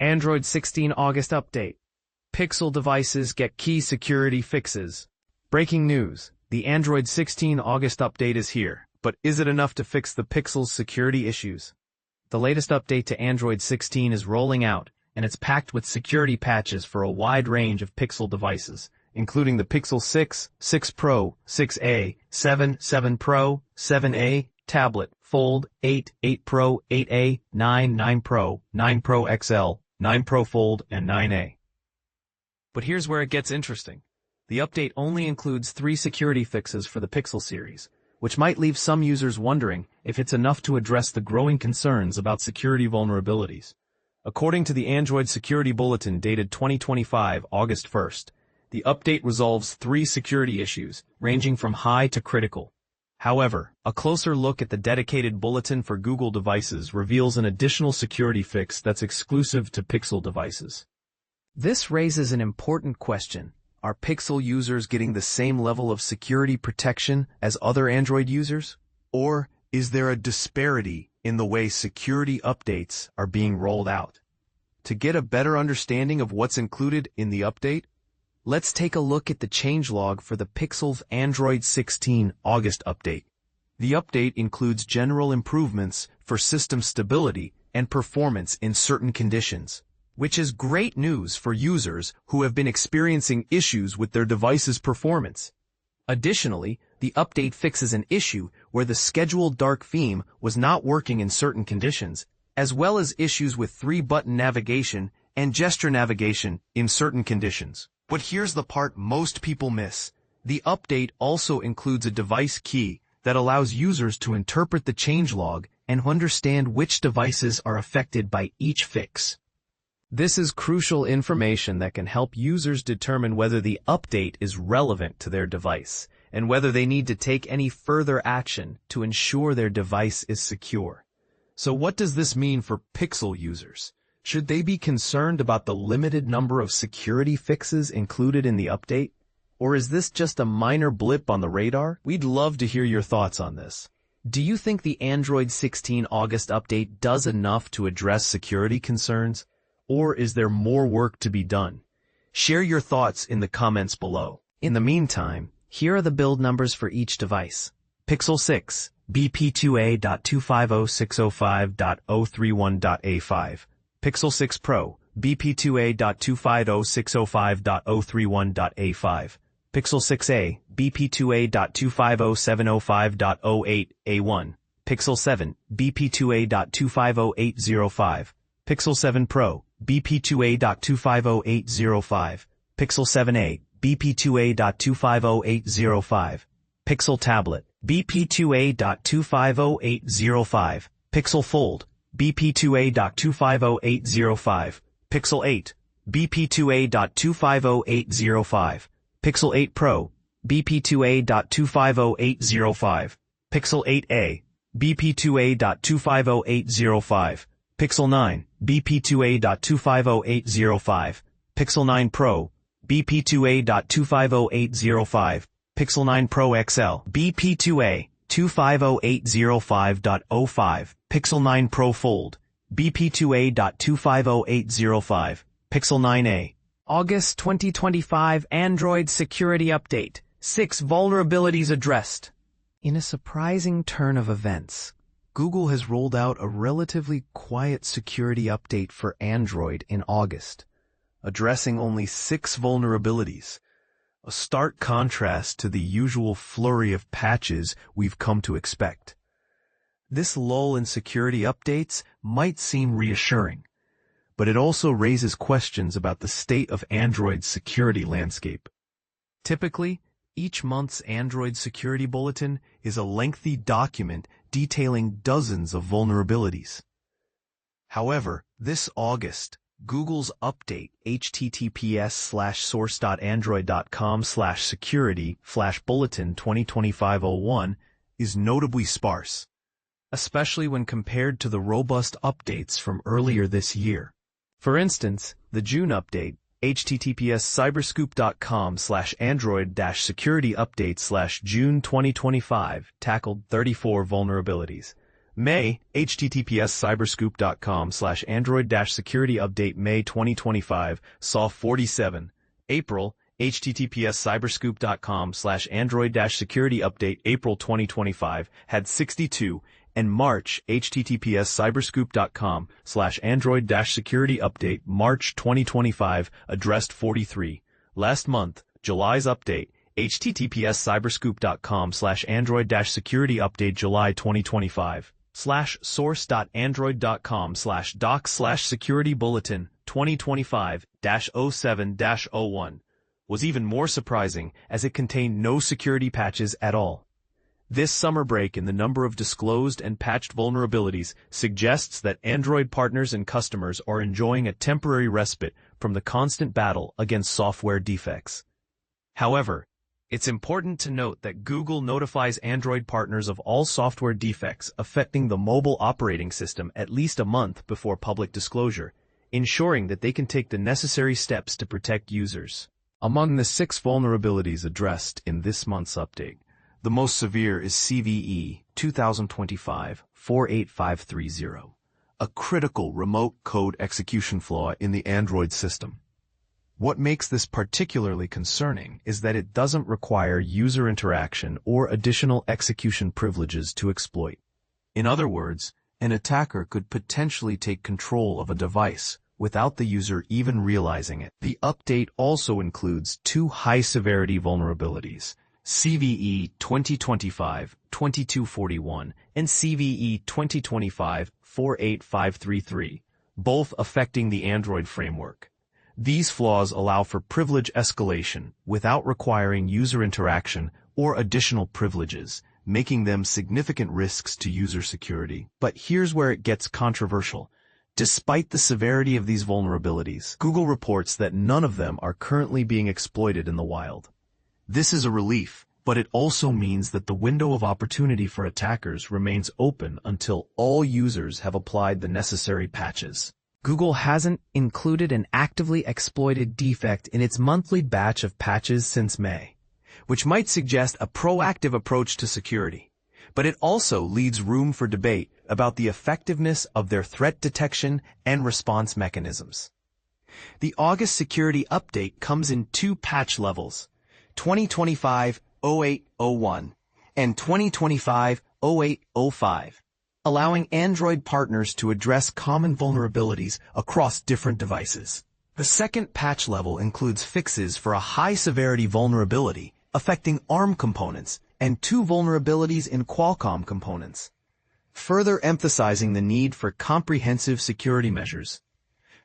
Android 16 August update. Pixel devices get key security fixes. Breaking news. The Android 16 August update is here, but is it enough to fix the Pixel's security issues? The latest update to Android 16 is rolling out, and it's packed with security patches for a wide range of Pixel devices, including the Pixel 6, 6 Pro, 6a, 7, 7 Pro, 7a, tablet, Fold, 8, 8 Pro, 8a, 9, 9 Pro, 9 Pro XL, 9 Pro Fold, and 9a. But here's where it gets interesting. The update only includes 3 security fixes for the Pixel series, which might leave some users wondering if it's enough to address the growing concerns about security vulnerabilities. According to the Android Security Bulletin dated 2025 August 1st, the update resolves 3 security issues, ranging from high to critical. However, a closer look at the dedicated bulletin for Google devices reveals an additional security fix that's exclusive to Pixel devices. This raises an important question. Are Pixel users getting the same level of security protection as other Android users? Or is there a disparity in the way security updates are being rolled out? To get a better understanding of what's included in the update, let's take a look at the changelog for the Pixel's Android 16 August update. The update includes general improvements for system stability and performance in certain conditions, which is great news for users who have been experiencing issues with their device's performance. Additionally, the update fixes an issue where the scheduled dark theme was not working in certain conditions, as well as issues with 3-button navigation and gesture navigation in certain conditions. But here's the part most people miss. The update also includes a device key that allows users to interpret the changelog and understand which devices are affected by each fix. This is crucial information that can help users determine whether the update is relevant to their device and whether they need to take any further action to ensure their device is secure. So what does this mean for Pixel users? Should they be concerned about the limited number of security fixes included in the update? Or is this just a minor blip on the radar? We'd love to hear your thoughts on this. Do you think the Android 16 August update does enough to address security concerns? Or is there more work to be done? Share your thoughts in the comments below. In the meantime, here are the build numbers for each device. Pixel 6, BP2A.250.605.031.A5. Pixel 6 Pro, BP2A.250.605.031.A5. Pixel 6a, BP2A.250.705.08A1. Pixel 7, BP2A.250.805. Pixel 7 Pro, BP2A.250.805. Pixel 7a, BP2A.250.805. Pixel Tablet, BP2A.250.805. Pixel Fold, BP2A.250.805. Pixel 8, BP2A.250.805. Pixel 8 Pro, BP2A.250.805. Pixel 8a, BP2A.250.805. Pixel 9, BP2A.250.805. Pixel 9 Pro, BP2A.250.805. Pixel 9 Pro XL, BP2A.250.805.05. Pixel 9 Pro Fold, BP2A.250.805. Pixel 9a. August 2025 Android Security Update. 6 vulnerabilities addressed. In a surprising turn of events, Google has rolled out a relatively quiet security update for Android in August, addressing only 6 vulnerabilities, a stark contrast to the usual flurry of patches we've come to expect. This lull in security updates might seem reassuring, but it also raises questions about the state of Android's security landscape. Typically, each month's Android Security Bulletin is a lengthy document detailing dozens of vulnerabilities. However, this August, Google's update https://source.android.com/security/bulletin 2025-01 is notably sparse, especially when compared to the robust updates from earlier this year. For instance, the June update, https://cyberscoop.com/android-security-update/June 2025, tackled 34 vulnerabilities, May, https://cyberscoop.com/android-security update May 2025, saw 47. April, https://cyberscoop.com/android-security update April 2025, had 62. And March, https://cyberscoop.com/android-security update March 2025, addressed 43. Last month, July's update, https://cyberscoop.com/android-security update July 2025. /source.android.com/doc/security bulletin 2025-07-01 was even more surprising as it contained no security patches at all. This summer break in the number of disclosed and patched vulnerabilities suggests that Android partners and customers are enjoying a temporary respite from the constant battle against software defects. However, it's important to note that Google notifies Android partners of all software defects affecting the mobile operating system at least a month before public disclosure, ensuring that they can take the necessary steps to protect users. Among the 6 vulnerabilities addressed in this month's update, the most severe is CVE 2025-48530, a critical remote code execution flaw in the Android system. What makes this particularly concerning is that it doesn't require user interaction or additional execution privileges to exploit. In other words, an attacker could potentially take control of a device without the user even realizing it. The update also includes 2 high-severity vulnerabilities, CVE 2025-2241 and CVE 2025-48533, both affecting the Android framework. These flaws allow for privilege escalation without requiring user interaction or additional privileges, making them significant risks to user security. But here's where it gets controversial. Despite the severity of these vulnerabilities, Google reports that none of them are currently being exploited in the wild. This is a relief, but it also means that the window of opportunity for attackers remains open until all users have applied the necessary patches. Google hasn't included an actively exploited defect in its monthly batch of patches since May, which might suggest a proactive approach to security. But it also leaves room for debate about the effectiveness of their threat detection and response mechanisms. The August security update comes in 2 patch levels, 2025-08-01 and 2025-08-05. Allowing Android partners to address common vulnerabilities across different devices. The second patch level includes fixes for a high-severity vulnerability affecting ARM components and 2 vulnerabilities in Qualcomm components, further emphasizing the need for comprehensive security measures.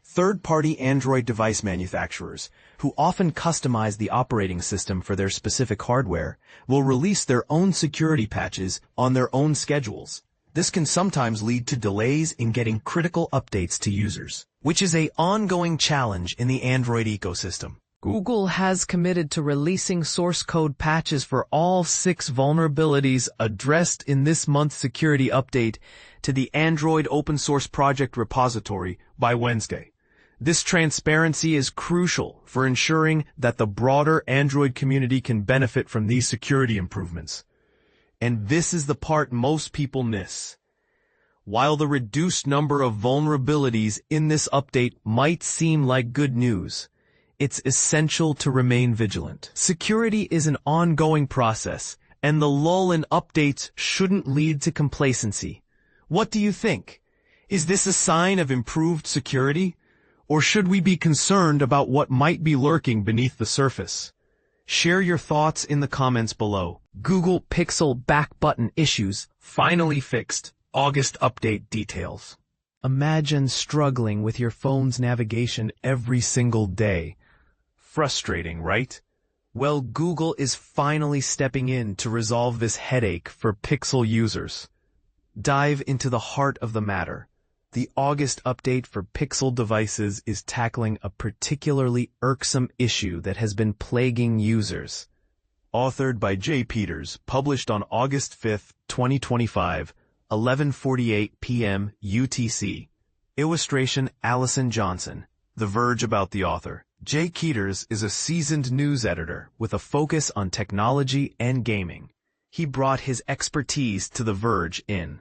Third-party Android device manufacturers, who often customize the operating system for their specific hardware, will release their own security patches on their own schedules. This can sometimes lead to delays in getting critical updates to users, which is an ongoing challenge in the Android ecosystem. Google has committed to releasing source code patches for all 6 vulnerabilities addressed in this month's security update to the Android open source project repository by Wednesday. This transparency is crucial for ensuring that the broader Android community can benefit from these security improvements. And this is the part most people miss. While the reduced number of vulnerabilities in this update might seem like good news, it's essential to remain vigilant. Security is an ongoing process, and the lull in updates shouldn't lead to complacency. What do you think? Is this a sign of improved security? Or should we be concerned about what might be lurking beneath the surface? Share your thoughts in the comments below. Google Pixel back button issues finally fixed. August update details. Imagine struggling with your phone's navigation every single day. Frustrating, right? Well, Google is finally stepping in to resolve this headache for Pixel users. Dive into the heart of the matter. The August update for Pixel devices is tackling a particularly irksome issue that has been plaguing users. Authored by J. Peters, published on August 5, 2025, 11:48 p.m. UTC. Illustration Allison Johnson. The Verge about the author. J. Peters is a seasoned news editor with a focus on technology and gaming. He brought his expertise to The Verge in